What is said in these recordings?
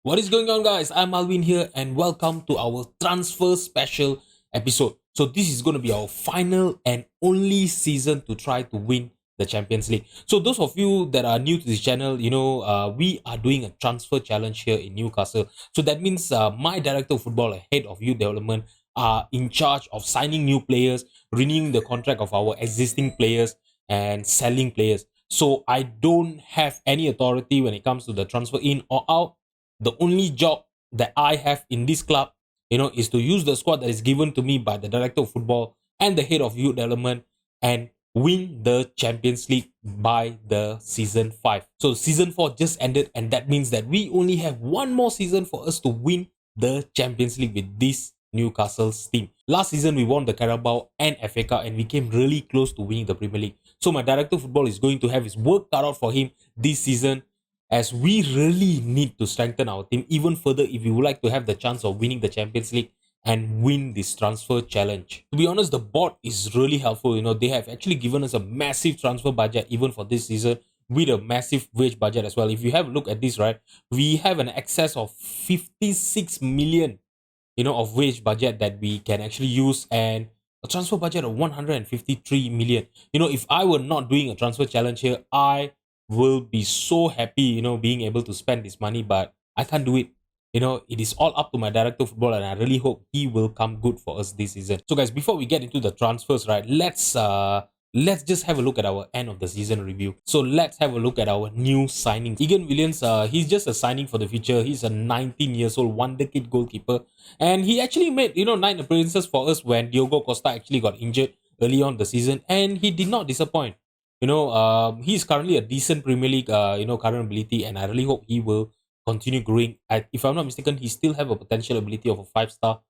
What is going on, guys? I'm Alvin here, and welcome to our transfer special episode. So, this is going to be our final and only season to try to win the Champions League. So, those of you that are new to this channel, we are doing a transfer challenge here in Newcastle. So, that means my director of football, head of youth development, are in charge of signing new players, renewing the contract of our existing players, and selling players. So, I don't have any authority when it comes to the transfer in or out. The only job that I have in this club, is to use the squad that is given to me by the director of football and the head of youth development and win the Champions League by the season 5. So season 4 just ended, and that means that we only have one more season for us to win the Champions League with this Newcastle's team. Last season we won the Carabao and FA Cup, and we came really close to winning the Premier League. So my director of football is going to have his work cut out for him this season, as we really need to strengthen our team even further if we would like to have the chance of winning the Champions League and win this transfer challenge. To be honest, the board is really helpful. They have actually given us a massive transfer budget even for this season, with a massive wage budget as well. If you have a look at this, right, we have an excess of 56 million, of wage budget that we can actually use, and a transfer budget of 153 million. If I were not doing a transfer challenge here, I will be so happy, being able to spend this money, but I can't do it. It is all up to my director of football, and I really hope he will come good for us this season. So guys, before we get into the transfers, right, let's just have a look at our end of the season review. So let's have a look at our new signings. Egan Williams, he's just a signing for the future. He's a 19 years old wonder kid goalkeeper, and he actually made 9 appearances for us when Diogo Costa actually got injured early on the season, and he did not disappoint. He's currently a decent Premier League, current ability, and I really hope he will continue growing. If I'm not mistaken, he still have a potential ability of a 5-star,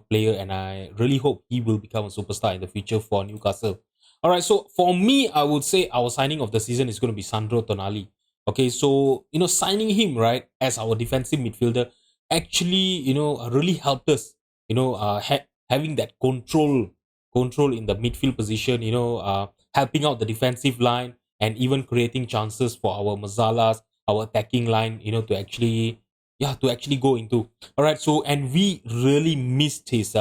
player, and I really hope he will become a superstar in the future for Newcastle. All right, so for me, I would say our signing of the season is going to be Sandro Tonali. Okay, so signing him right as our defensive midfielder actually really helped us. Having that control in the midfield position. Helping out the defensive line and even creating chances for our Mazalas, our attacking line, to actually go into. All right, so and we really missed his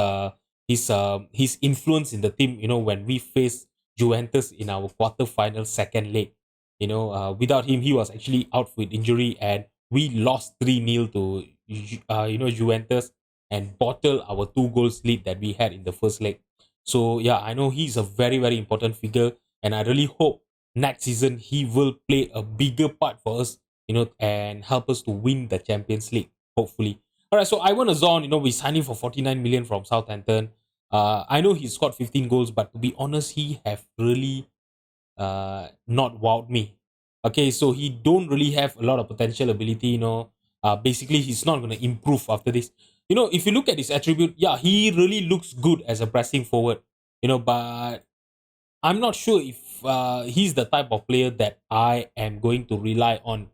influence in the team. When we faced Juventus in our quarter-final second leg. Without him, he was actually out with injury, and we lost 3-0 to Juventus, and bottled our 2 goals lead that we had in the first leg. So yeah, I know he's a very, very important figure, and I really hope next season he will play a bigger part for us, and help us to win the Champions League, hopefully. All right, so Ivan Azon, we signed him for 49 million from Southampton. I know he scored 15 goals, but to be honest, he have really not wowed me. Okay, so he don't really have a lot of potential ability. Basically, he's not going to improve after this. If you look at his attribute, yeah, he really looks good as a pressing forward. But I'm not sure if he's the type of player that I am going to rely on.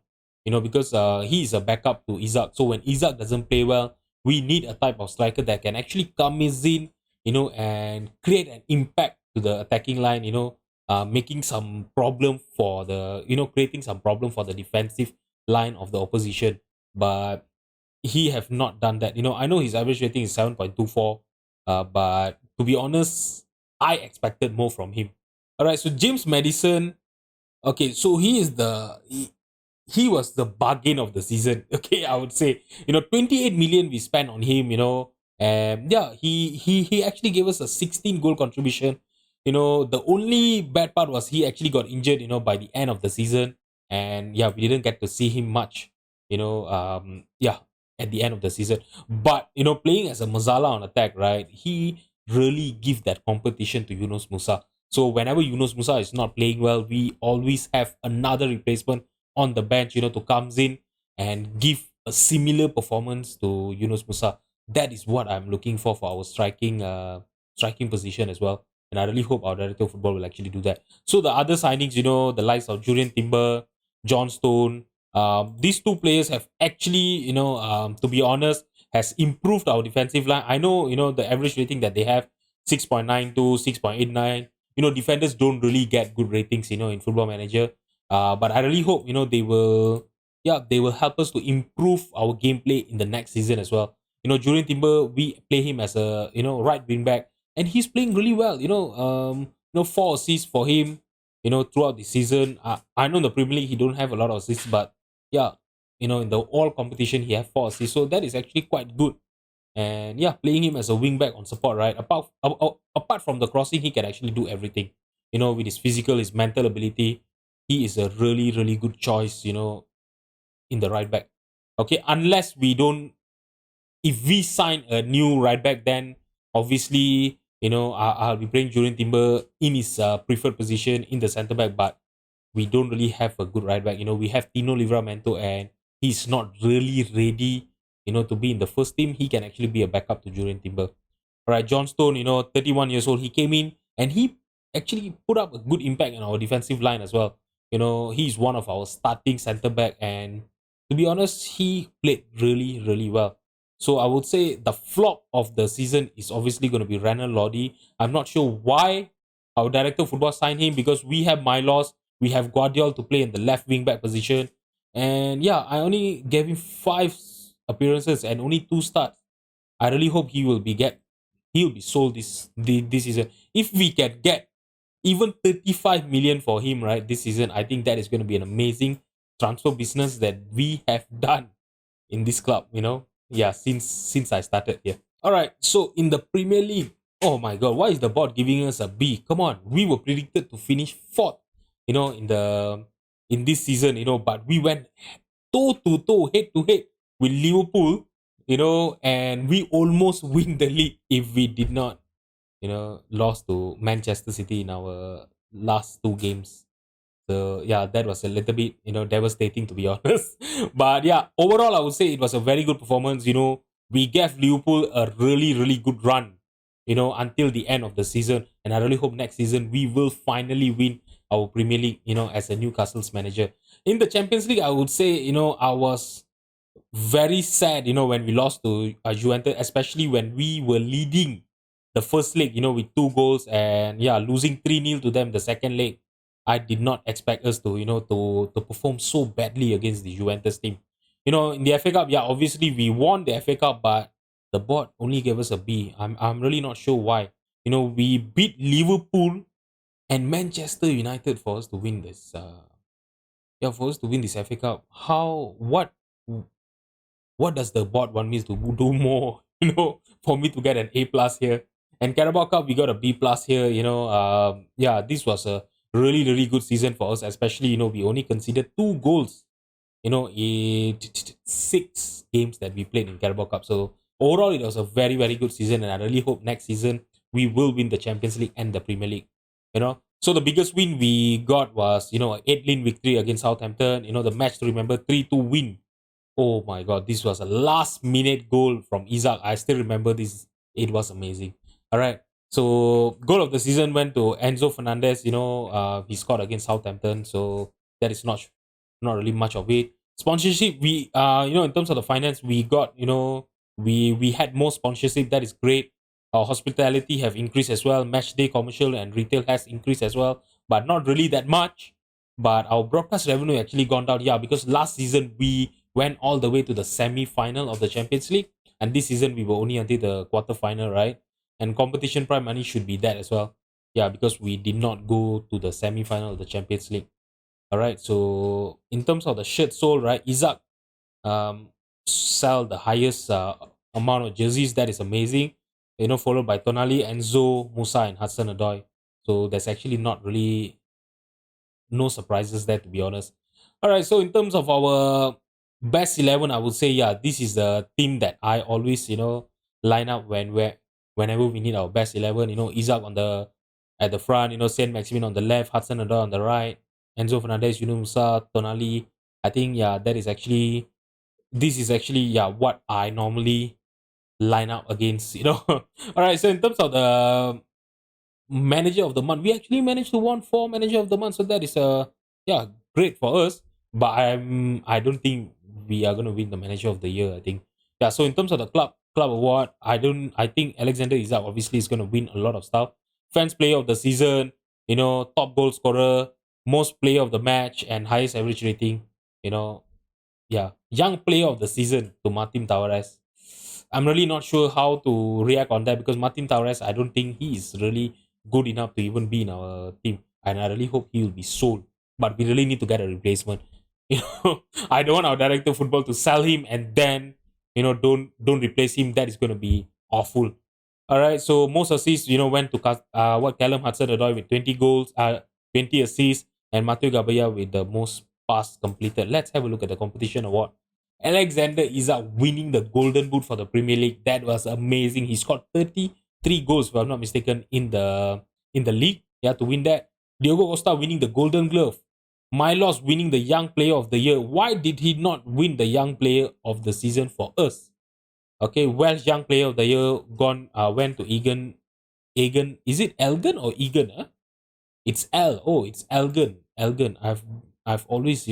Because he is a backup to Isaac. So when Isaac doesn't play well, we need a type of striker that can actually come in, and create an impact to the attacking line. Making some problem for the, creating some problem for the defensive line of the opposition. But he have not done that. I know his average rating is 7.24, but to be honest, I expected more from him. All right, so James Madison. Okay, so he was the bargain of the season. Okay, I would say 28 million we spent on him. And yeah, he actually gave us a 16 goal contribution. The only bad part was he actually got injured. By the end of the season, and yeah, we didn't get to see him much. Yeah, at the end of the season. But playing as a Mazala on attack, right? He really give that competition to Yunus Musa. So whenever Yunus Musa is not playing well, we always have another replacement on the bench, to comes in and give a similar performance to Yunus Musa. That is what I'm looking for our striking position as well. And I really hope our director of football will actually do that. So the other signings, the likes of Julian Timber, John Stone, these 2 players have actually, to be honest, has improved our defensive line. I know, the average rating that they have, 6.92, 6.89. Defenders don't really get good ratings, in Football Manager. But I really hope, they will, yeah, they will help us to improve our gameplay in the next season as well. Julian Timber, we play him as a right wing back, and he's playing really well. 4 assists for him. Throughout the season. I know in the Premier League he don't have a lot of assists, but yeah, in the all competition he have 4 assists, so that is actually quite good. And yeah, playing him as a wing back on support, right? Apart from the crossing, he can actually do everything. With his physical, his mental ability, he is a really, really good choice. In the right back. Okay, unless we don't, if we sign a new right back, then obviously I'll be playing Julian Timber in his preferred position in the centre back, but we don't really have a good right back. We have Tino Livramento, and he's not really ready, to be in the first team. He can actually be a backup to Julian Timber. All right, John Stone, 31 years old, he came in and he actually put up a good impact in our defensive line as well. He's one of our starting centre back, and to be honest, he played really, really well. So I would say the flop of the season is obviously going to be Renan Lodi. I'm not sure why our director of football signed him, because we have Milos, we have Guardiola to play in the left wing back position. And yeah, I only gave him 5 appearances and only 2 starts. I really hope he'll be sold this season. If we can get even 35 million for him, right, this season, I think that is going to be an amazing transfer business that we have done in this club, yeah, since I started here. All right, so in the Premier League, oh my god, why is the board giving us a B? Come on, we were predicted to finish fourth, in this season, but we went toe to toe, head to head with Liverpool, and we almost win the league if we did not, lost to Manchester City in our last 2 games. So yeah, that was a little bit, devastating, to be honest. But yeah, overall, I would say it was a very good performance. We gave Liverpool a really, really good run, until the end of the season. And I really hope next season we will finally win our Premier League, as a Newcastle's manager. In the Champions League, I would say, I was very sad, when we lost to Juventus, especially when we were leading the first leg, with 2 goals, and yeah, losing 3-0 to them the second leg. I did not expect us to, to perform so badly against the Juventus team. In the FA Cup, yeah, obviously we won the FA Cup, but the board only gave us a B. I'm really not sure why. We beat Liverpool and Manchester United for us to win this. For us to win this FA Cup. What does the board want me to do more, for me to get an A+ here? And Carabao Cup, we got a B+ here, yeah, this was a really, really good season for us, especially, we only conceded 2 goals, in 6 games that we played in Carabao Cup. So overall, it was a very, very good season, and I really hope next season we will win the Champions League and the Premier League, So the biggest win we got was, an 8-0 victory against Southampton, the match to remember, 3-2 win. Oh my god, this was a last minute goal from Isaac. I still remember this. It was amazing. All right. So goal of the season went to Enzo Fernandez. He scored against Southampton. So that is not really much of it. Sponsorship, we in terms of the finance, we got, we had more sponsorship. That is great. Our hospitality have increased as well. Match day commercial and retail has increased as well, but not really that much. But our broadcast revenue actually gone down. Yeah, because last season we went all the way to the semi-final of the Champions League, and this season we were only until the quarter-final, right? And competition prime money should be that as well. Yeah, because we did not go to the semi-final of the Champions League. All right. So in terms of the shirt sold, right, Isaac sell the highest amount of jerseys. That is amazing. Followed by Tonali, Enzo, Musa, and Hudson Odoi. So there's actually not really no surprises there, to be honest. All right, so in terms of our best 11, I would say, yeah, this is the team that I always, line up whenever we need our best 11. Isaac at the front, Saint Maximin on the left, Hudson Odoi on the right, Enzo Fernandez, Musa, Tonali. I think, yeah, this is actually, yeah, what I normally line up against, All right, so in terms of the manager of the month, we actually managed to win 4 manager of the month, so that is yeah, great for us. But I don't think we are gonna win the manager of the year, I think. Yeah, so in terms of the club award, I think Alexander Isak obviously is gonna win a lot of stuff. Fans player of the season, top goal scorer, most player of the match, and highest average rating, you know young player of the season to Martin Tavares. I'm really not sure how to react on that because Martin Tavares, I don't think he is really good enough to even be in our team, and I really hope he will be sold. But we really need to get a replacement. You know, I don't want our director of football to sell him and then don't replace him. That is going to be awful. All right, so most assists went to Callum Hudson-Odoi with 20 goals, 20 assists, and Matthew Gabaya with the most pass completed. Let's have a look at the competition award. Alexander Isak winning the Golden Boot for the Premier League. That was amazing. He scored 33 goals, if I'm not mistaken, in the league. Yeah, to win that. Diogo Costa winning the Golden Glove. Milos winning the Young Player of the Year. Why did he not win the Young Player of the Season for us? Okay, Welsh Young Player of the Year went to Egan. Egan, is it Elgin or Egan? Huh? It's L. Oh, it's Elgin. Elgin. I've always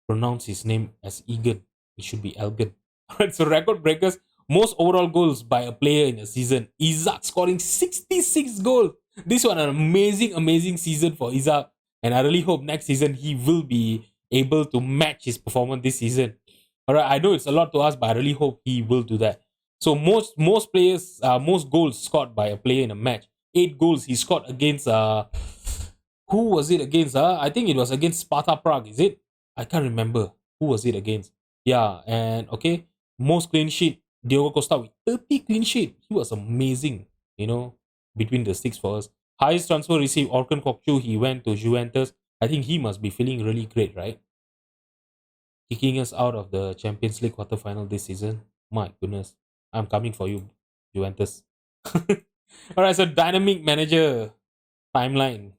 pronounce his name as Egan. It should be Elgin. Alright, so record breakers, most overall goals by a player in a season. Isaac scoring 66 goals. This was an amazing, amazing season for Isaac. And I really hope next season he will be able to match his performance this season. Alright, I know it's a lot to ask, but I really hope he will do that. So most goals scored by a player in a match. 8 goals he scored against who was it against? I think it was against Sparta Prague, is it? I can't remember who was it against. Yeah, and okay, most clean sheet, Diogo Costa with 30 clean sheet. He was amazing, between the six for us. Highest transfer received, Orkan Kokcu, he went to Juventus. I think he must be feeling really great, right? Kicking us out of the Champions League quarterfinal this season. My goodness, I'm coming for you, Juventus. All right, so dynamic manager timeline.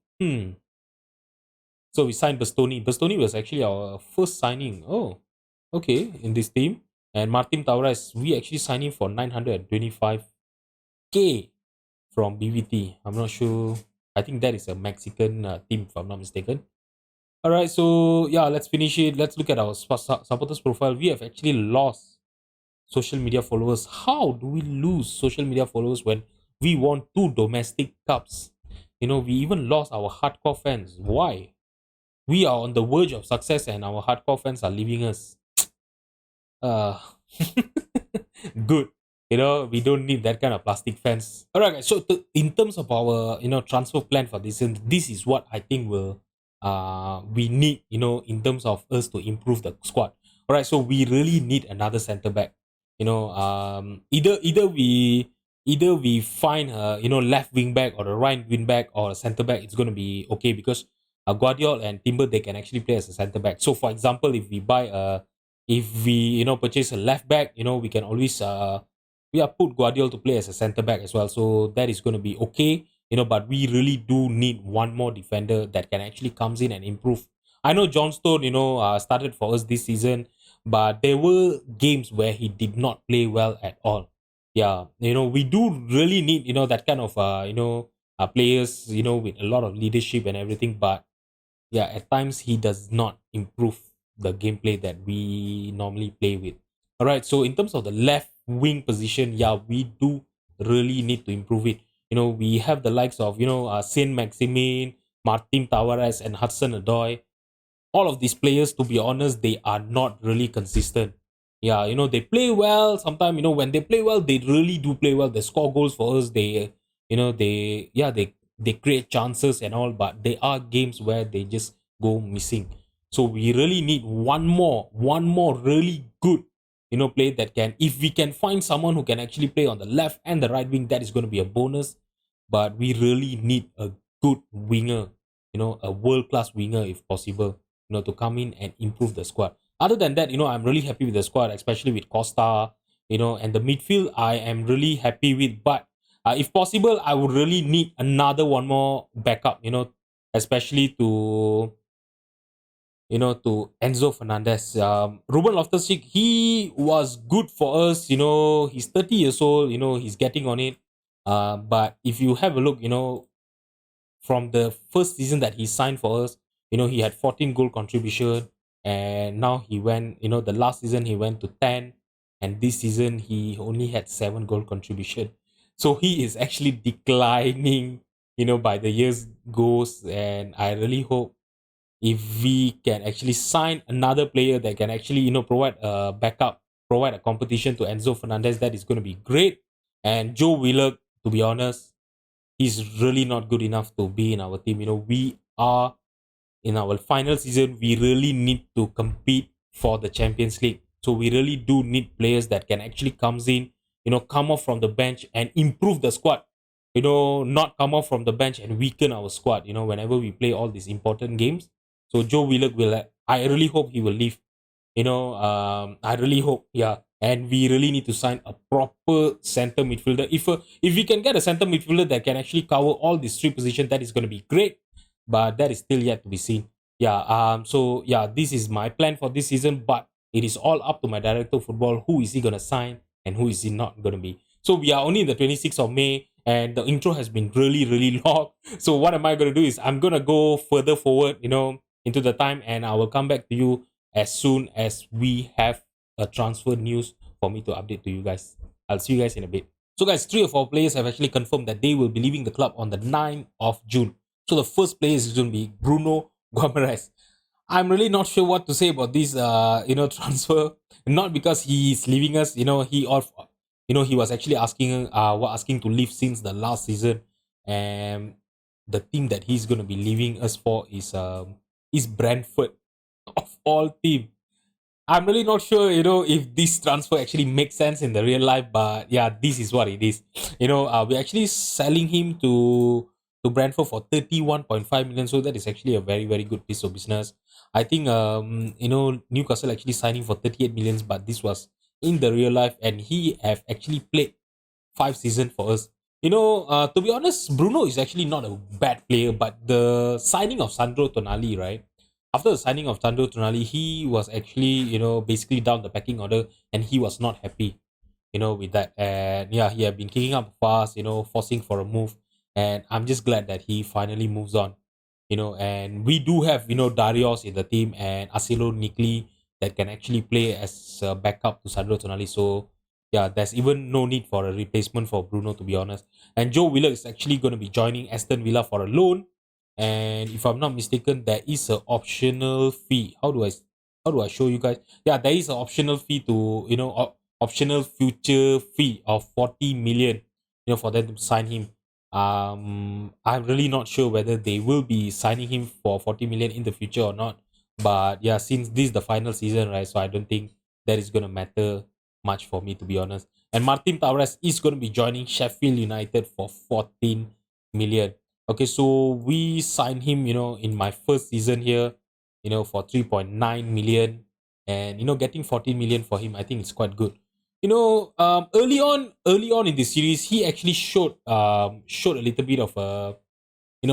So we signed Bastoni. Bastoni was actually our first signing. Oh, okay, in this team. And Martin Tavares, we actually signed him for 925K from BVT. I'm not sure. I think that is a Mexican team, if I'm not mistaken. All right, so yeah, let's finish it. Let's look at our supporters profile. We have actually lost social media followers. How do we lose social media followers when we won 2 domestic cups? We even lost our hardcore fans. Why? We are on the verge of success and our hardcore fans are leaving us. Uh, good. We don't need that kind of plastic fans. All right, guys. So in terms of our transfer plan for this, and this is what I think will we need in terms of us to improve the squad. All right, so we really need another center back. Either we find a left wing back or a right wing back or a center back. It's going to be okay because Guardiola and Timber they can actually play as a center back. So for example, if we purchase a left back, we can always put Guardiola to play as a center back as well. So that is going to be okay. But we really do need one more defender that can actually comes in and improve. I know John Stone, started for us this season, but there were games where he did not play well at all. Yeah, we do really need that kind of players with a lot of leadership and everything. But yeah, at times he does not improve the gameplay that we normally play with. All right, so in terms of the left wing position, yeah, we do really need to improve it. We have the likes of Saint Maximin, Martin Tavares, and Hudson Odoi. All of these players, to be honest, they are not really consistent. Yeah, they play well. Sometimes, when they play well, they really do play well. They score goals for us. They create chances and all, but there are games where they just go missing. So we really need one more really good, player that can. If we can find someone who can actually play on the left and the right wing, that is going to be a bonus. But we really need a good winger, a world class winger if possible to come in and improve the squad. Other than that, I'm really happy with the squad, especially with Costa, and the midfield I am really happy with. But if possible, I would really need another one more backup, especially to Enzo Fernandez. Ruben Loftus-Cheek, he was good for us, he's 30 years old, he's getting on it. But if you have a look, from the first season that he signed for us, he had 14 goal contribution, and now he went, the last season he went to 10, and this season he only had 7 goal contribution. So he is actually declining, by the years goes, and I really hope if we can actually sign another player that can actually, provide a backup, provide a competition to Enzo Fernandez, that is going to be great. And Joe Willock, to be honest, he's really not good enough to be in our team. We are in our final season. We really need to compete for the Champions League. So we really do need players that can actually comes in, come off from the bench and improve the squad. Not come off from the bench and weaken our squad. Whenever we play all these important games. So Joe Willock will. I really hope he will leave. I really hope, yeah. And we really need to sign a proper center midfielder. If we can get a center midfielder that can actually cover all these three positions, that is going to be great. But that is still yet to be seen. Yeah. So yeah, this is my plan for this season. But it is all up to my director of football. Who is he going to sign and who is he not going to be? So we are only in the 26th of May, and the intro has been really really long. So what am I going to do is I'm going to go further forward, into the time, and I will come back to you as soon as we have a transfer news for me to update to you guys. I'll see you guys in a bit. So, guys, three of our players have actually confirmed that they will be leaving the club on the 9th of June. So, the first player is going to be Bruno Gomes. I'm really not sure what to say about this, transfer. Not because he's leaving us. He was actually asking to leave since the last season, and the team that he's going to be leaving us for is Brentford of all team. I'm really not sure, if this transfer actually makes sense in the real life, but yeah, this is what it is. We're actually selling him to Brentford for 31.5 million, so that is actually a very very good piece of business. I think Newcastle actually signing for 38 millions, but this was in the real life, and he have actually played 5 seasons for us. To be honest, Bruno is actually not a bad player, but the signing of Sandro Tonali, right? After the signing of Sandro Tonali, he was actually, basically down the pecking order, and he was not happy, with that. And yeah, he had been kicking up fast, forcing for a move. And I'm just glad that he finally moves on, and we do have, Darius in the team and Asilo Nikli that can actually play as a backup to Sandro Tonali. So yeah, there's even no need for a replacement for Bruno, to be honest. And Joe Willock is actually going to be joining Aston Villa for a loan. And if I'm not mistaken, there is an optional fee. How do I show you guys? Yeah, there is an optional fee to, optional future fee of 40 million, for them to sign him. I'm really not sure whether they will be signing him for 40 million in the future or not. But yeah, since this is the final season, right? So I don't think that is gonna matter much for me, to be honest. And Martin Tavares is gonna be joining Sheffield United for 14 million. Okay, so we signed him, in my first season here, for 3.9 million. And getting 14 million for him, I think it's quite good. Early on in the series, he actually showed a little bit of a,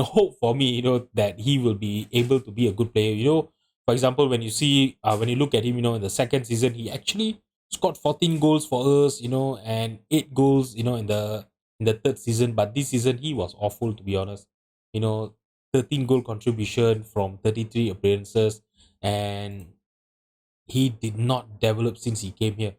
hope for me, that he will be able to be a good player. For example, when you look at him, in the second season, he actually scored 14 goals for us, and 8 goals, in the third season. But this season he was awful, to be honest. You know, 13 goal contribution from 33 appearances, and he did not develop since he came here.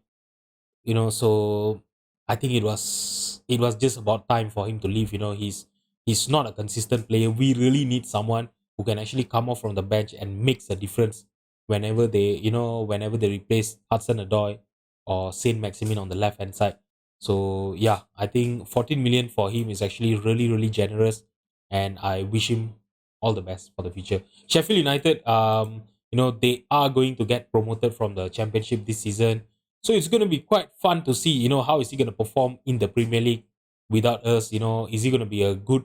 So I think it was just about time for him to leave. He's not a consistent player. We really need someone who can actually come off from the bench and makes a difference whenever they replace Hudson Odoi or Saint Maximin on the left hand side. So yeah, I think 14 million for him is actually really really generous, and I wish him all the best for the future. Sheffield United, they are going to get promoted from the championship this season, so it's going to be quite fun to see, how is he going to perform in the Premier League without us? Is he going to be a good?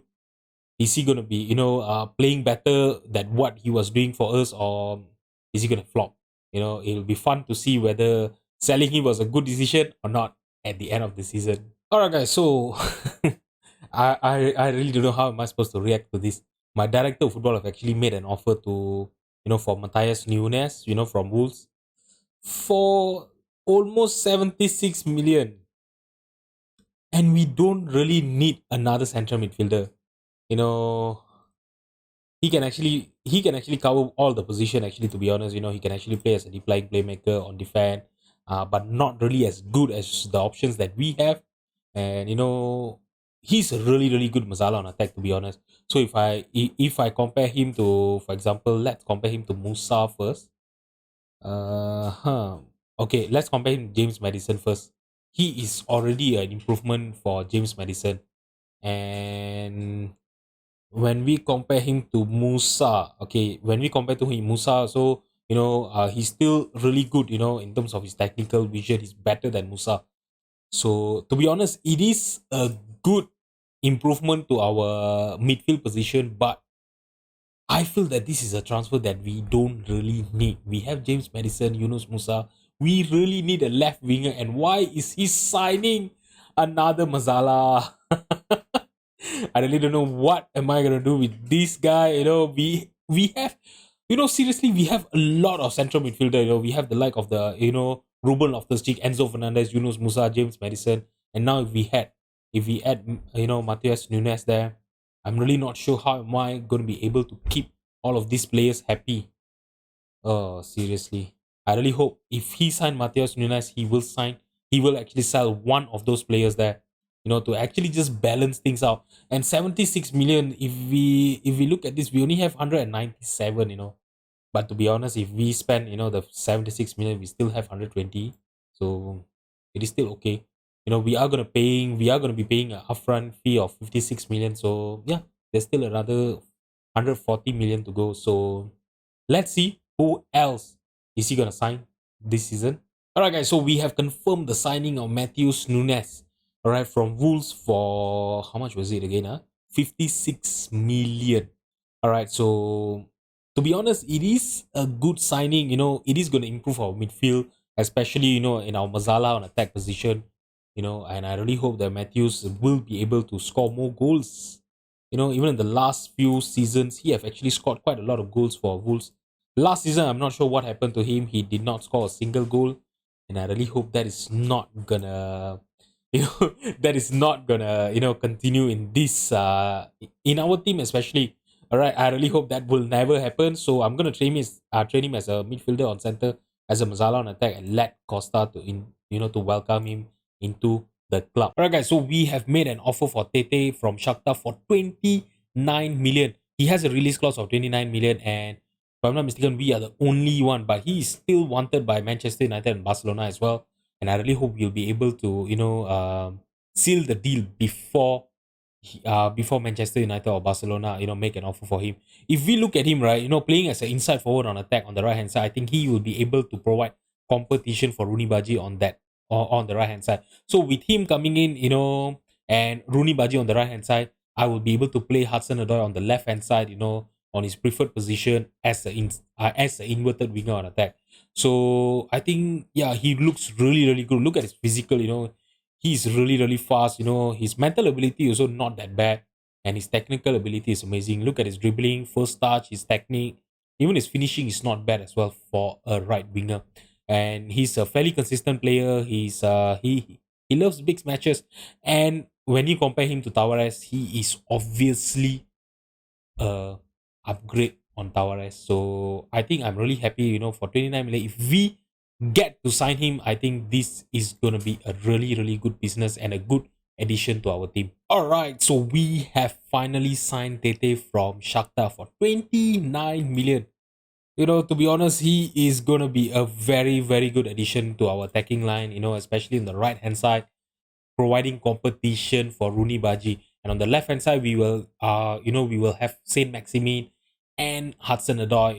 Is he going to be, playing better than what he was doing for us, or is he going to flop? It'll be fun to see whether selling him was a good decision or not at the end of the season. All right, guys. So I really don't know how am I supposed to react to this. My director of football have actually made an offer to, for Matthias Nunes, from Wolves, for almost 76 million, and we don't really need another central midfielder. you know he can actually cover all the position, actually, to be honest. He can actually play as a deep lying playmaker on defense, but not really as good as the options that we have. And he's a really really good Masala on attack, to be honest. So if I compare him to, for example, let's compare him to Musa first. Huh. Okay, let's compare him to James Madison first. He is already an improvement for James Madison, and when we compare him to Musa, okay, when we compare to him Musa, so he's still really good. In terms of his technical vision, he's better than Musa. So to be honest, it is a good improvement to our midfield position, but I feel that this is a transfer that we don't really need. We have James Madison, Yunus Musa. We really need a left winger, and why is he signing another Mazala? I really don't know what am I gonna do with this guy. We have, seriously, we have a lot of central midfielder. We have the like of the Ruben Loftus-Cheek, Enzo Fernandez, Yunus Musa, James Madison, and now if we add Matheus Nunes there, I'm really not sure how am I going to be able to keep all of these players happy. Oh, seriously. I really hope if he sign Matheus Nunes, he will actually sell one of those players there, to actually just balance things out. And 76 million, if we look at this, we only have 197, But to be honest, if we spend, the 76 million, we still have 120. So it is still okay. We are gonna be paying an upfront fee of 56 million. So yeah, there's still another 140 million to go. So let's see who else is he gonna sign this season. Alright guys, so we have confirmed the signing of Matheus Nunes. Alright, from Wolves for how much was it again? 56 million. Alright, so to be honest, it is a good signing. It is gonna improve our midfield, especially in our Mazala on attack position. And I really hope that Matthews will be able to score more goals. Even in the last few seasons, he have actually scored quite a lot of goals for Wolves. Last season, I'm not sure what happened to him. He did not score a single goal, and I really hope that is not gonna, that is not gonna, continue in this, in our team especially. All right, I really hope that will never happen. So I'm gonna train him as a midfielder on center, as a Mazala on attack, and let Costa to welcome him into the club. Alright, guys, so we have made an offer for Tete from Shakhtar for 29 million. He has a release clause of 29 million, and if I'm not mistaken, we are the only one, but he is still wanted by Manchester United and Barcelona as well. And I really hope we'll be able to, seal the deal before Manchester United or Barcelona, make an offer for him. If we look at him, right, playing as an inside forward on attack on the right hand side, I think he will be able to provide competition for Rooney Baji on that, or on the right hand side. So with him coming in, and Rooney Baji on the right hand side, I will be able to play Hudson Odoi on the left hand side, on his preferred position as the inverted winger on attack. So I think, yeah, he looks really really good. Look at his physical, he's really really fast. His mental ability is also not that bad, and his technical ability is amazing. Look at his dribbling, first touch, his technique, even his finishing is not bad as well for a right winger. And he's a fairly consistent player. He loves big matches, and when you compare him to Tavares, he is obviously a upgrade on Tavares. So I think I'm really happy, for 29 million. If we get to sign him, I think this is gonna be a really, really good business and a good addition to our team. Alright, so we have finally signed Tete from Shakhtar for 29 million. To be honest, he is gonna be a very, very good addition to our attacking line, especially on the right hand side, providing competition for Rooney Baji. And on the left hand side, we will have Saint Maximin and Hudson Odoi,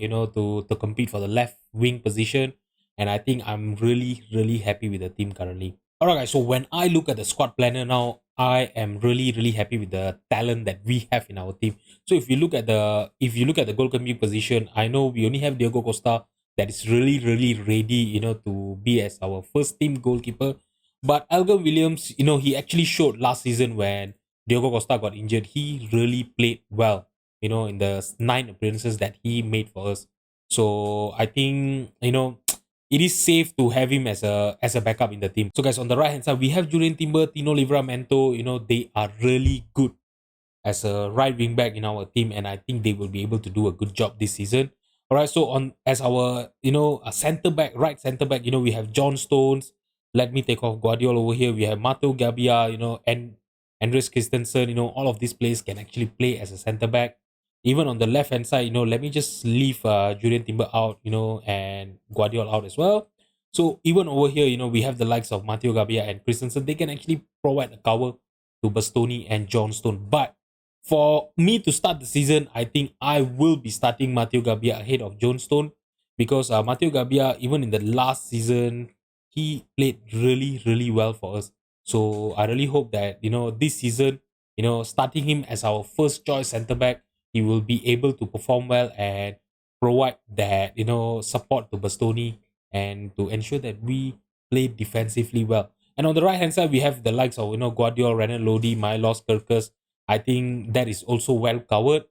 to compete for the left wing position. And I think I'm really, really happy with the team currently. Alright guys, so when I look at the squad planner now, I am really, really happy with the talent that we have in our team. So if you look at the goalkeeping position, I know we only have Diego Costa that is really, really ready, to be as our first team goalkeeper. But Algan Williams, he actually showed last season when Diogo Costa got injured. He really played well, in the 9 appearances that he made for us. So I think, it is safe to have him as a backup in the team. So guys, on the right hand side, we have Julian Timber, Tino Livramento. They are really good as a right wing back in our team, and I think they will be able to do a good job this season. All right, so on as our a center back, right center back, we have John Stones. Let me take off Guardiola over here. We have Mato Gabbia, and Andres Christensen, all of these players can actually play as a centre back. Even on the left hand side, let me just leave Julian Timber out, and Guardiola out as well. So even over here, we have the likes of Matteo Gabbia and Christensen. They can actually provide a cover to Bastoni and John Stone. But for me to start the season, I think I will be starting Matteo Gabbia ahead of John Stone because Matteo Gabbia, even in the last season, he played really, really well for us. So I really hope that this season, starting him as our first choice centre back, he will be able to perform well and provide that support to Bastoni and to ensure that we play defensively well. And on the right hand side, we have the likes of Guardiola, Renan Lodi, Milos Kerkers. I think that is also well covered.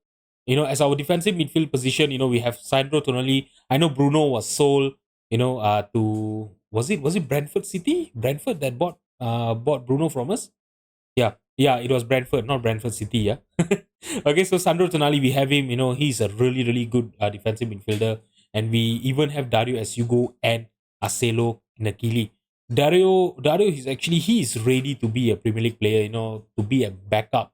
As our defensive midfield position, we have Sandro Tonali. I know Bruno was sold, to was it Brentford City? Brentford that bought Bruno from us. Yeah, it was Brentford, not Brentford City. Yeah. Okay, so Sandro Tonali, we have him. He's a really, really good defensive midfielder, and we even have Dario Esugo and Acelo Nakili. Dario he is ready to be a Premier League player. To be a backup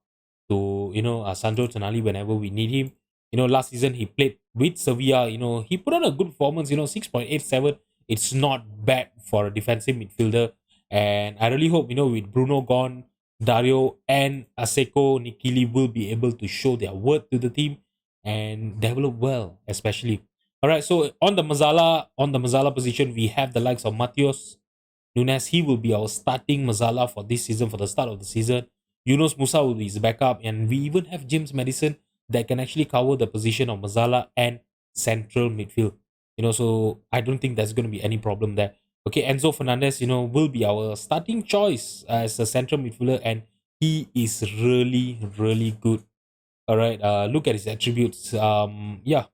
to Sandro Tonali whenever we need him. Last season he played with Sevilla. He put on a good performance. 6.87. It's not bad for a defensive midfielder, and I really hope with Bruno gone, Dario and Aseko Nikili will be able to show their worth to the team and develop well, especially. All right, so on the Mazala position, we have the likes of Matios Nunes. He will be our starting Mazala for this season, for the start of the season. Yunus Musa will be his backup, and we even have James Madison that can actually cover the position of Mazala and central midfield. So I don't think there's going to be any problem there. Okay, Enzo Fernandez, will be our starting choice as a central midfielder, and he is really, really good. All right, look at his attributes. Yeah,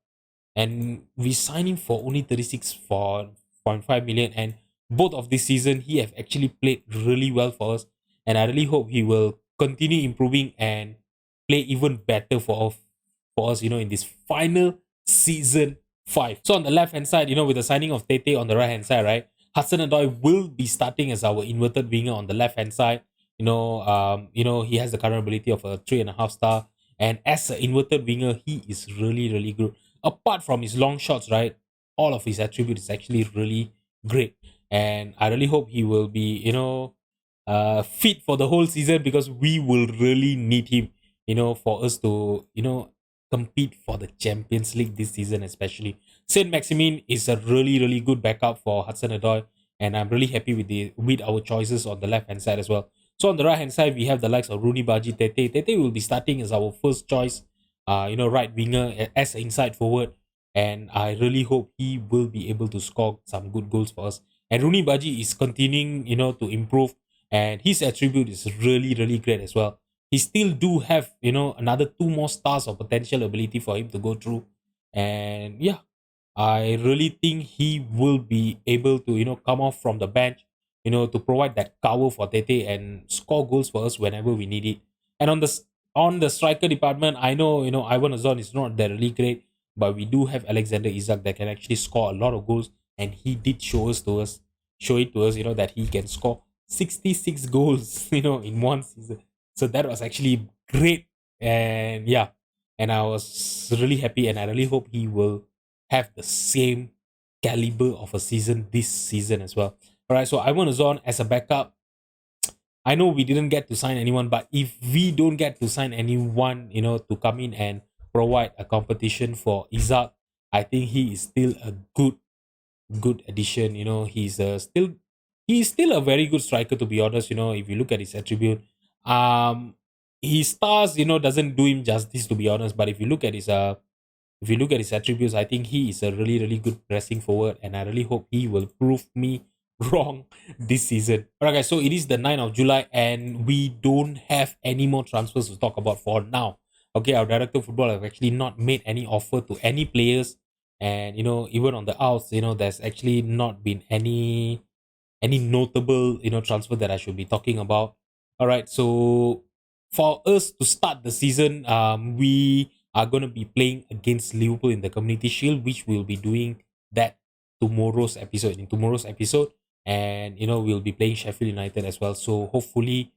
and we signed him for only 36.5 million, and both of this season he have actually played really well for us, and I really hope he will continue improving and play even better for us in this final season 5. So on the left hand side, with the signing of Tete on the right hand side, right, Hudson Odoi will be starting as our inverted winger on the left hand side. He has the current ability of a 3.5 star, and as an inverted winger, he is really, really good. Apart from his long shots, right, all of his attributes is actually really great. And I really hope he will be, fit for the whole season because we will really need him, for us to, compete for the Champions League this season, especially. Saint Maximin is a really, really good backup for Hudson Odoi, and I'm really happy with our choices on the left hand side as well. So on the right hand side, we have the likes of Rooney Baji Tete. Tete will be starting as our first choice, right winger as an inside forward, and I really hope he will be able to score some good goals for us. And Rooney Baji is continuing, to improve, and his attribute is really, really great as well. He still do have, another 2 more stars of potential ability for him to go through, and yeah, I really think he will be able to, come off from the bench, to provide that cover for Tete and score goals for us whenever we need it. And on the striker department, I know, Ivan Azon is not that really great, but we do have Alexander Isak that can actually score a lot of goals, and he did show it to us, that he can score 66 goals, in one season. So that was actually great, and yeah, and I was really happy, and I really hope he will have the same caliber of a season this season as well. All right, so Ivan Azon as a backup. I know we didn't get to sign anyone, but if we don't get to sign anyone, to come in and provide a competition for Isaac, I think he is still a good addition. He's still a very good striker, to be honest. If you look at his attribute, um, his stars, doesn't do him justice, to be honest. But if you look at his attributes, I think he is a really, really good pressing forward, and I really hope he will prove me wrong this season. Alright, guys, so it is the 9th of July, and we don't have any more transfers to talk about for now. Okay, our director of football have actually not made any offer to any players, and even on the outs, there's actually not been any notable transfer that I should be talking about. All right, so for us to start the season, we are going to be playing against Liverpool in the Community Shield, which we'll be doing that in tomorrow's episode, and we'll be playing Sheffield United as well. So hopefully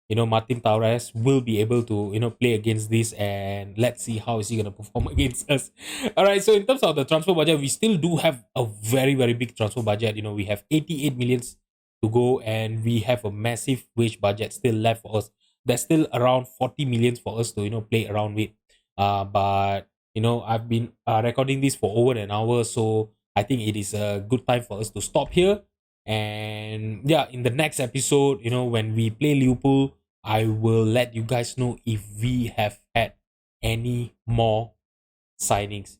Martin Torres will be able to, play against this, and let's see how is he going to perform against us. All right. So in terms of the transfer budget, we still do have a very, very big transfer budget. We have 88 millions to go, and we have a massive wage budget still left for us. There's still around 40 millions for us to, play around with. But, I've been recording this for over an hour. So I think it is a good time for us to stop here. And yeah, in the next episode, when we play Liverpool, I will let you guys know if we have had any more signings.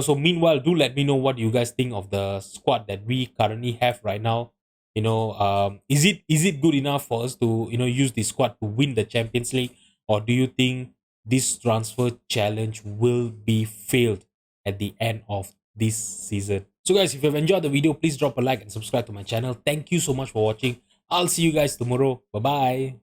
So meanwhile, do let me know what you guys think of the squad that we currently have right now. Is it good enough for us to use the squad to win the Champions League, or do you think this transfer challenge will be failed at the end of this season? So guys, if you've enjoyed the video, please drop a like and subscribe to my channel. Thank you so much for watching. I'll see you guys tomorrow. Bye bye.